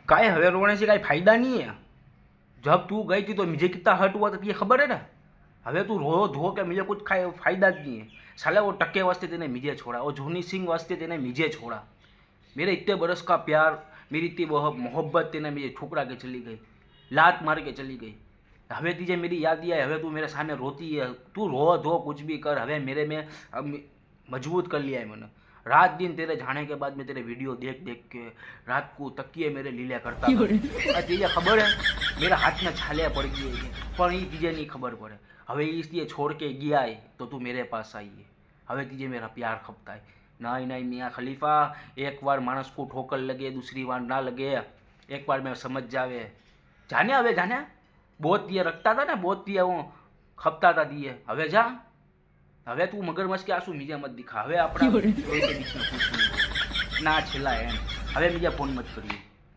काहे हवे रोने से काई फायदा नहीं है। जब तू गई थी तो मुझे कितना हर्ट हुआ था तुझे खबर है ना। हवे तू रो धो के मुझे कुछ खाए फायदा नहीं है। साले वो टक्के वास्ते तेने मुझे छोड़ा, वो जूनी सिंह वास्ते तेने मुझे छोड़ा। मेरे इतने बरस का प्यार, मेरी इतनी मोहब्बत तेने मुझे ठुकरा के चली गई, लात मार के चली गई। हवे तुझे मेरी याद दिया है, हवे तू मेरे सामने रोती है। तू रो धो कुछ भी कर, हवे मेरे में अब मजबूत कर लिया है मैंने। रात दिन तेरे जाने के बाद मैं तेरे वीडियो देख देख के रात को तकिए मेरे लीले करता था। तुझे खबर है मेरा हाथ में छाले पड़ गई है, पर ये तुझे नहीं खबर पड़े। हवे इसलिए छोड़ के गया है तो तू मेरे पास आई है। हवे तुझे मेरा प्यार खपता है। नहीं नहीं मियाँ खलीफा, एक बार मानस को ठोकर लगे दूसरी बार ना लगे, एक बार मैं समझ जावे। जाने हवे जाने, बहुत दिए रखता था ना, बहुत दिए वो खपता था दिए। हवे जा, हवे तू मगरमच्छ के आंसू मुझे मत दिखा। हवे अपना बीच में कुछ नहीं ना छिला है। हवे मुझे फोन मत करिए।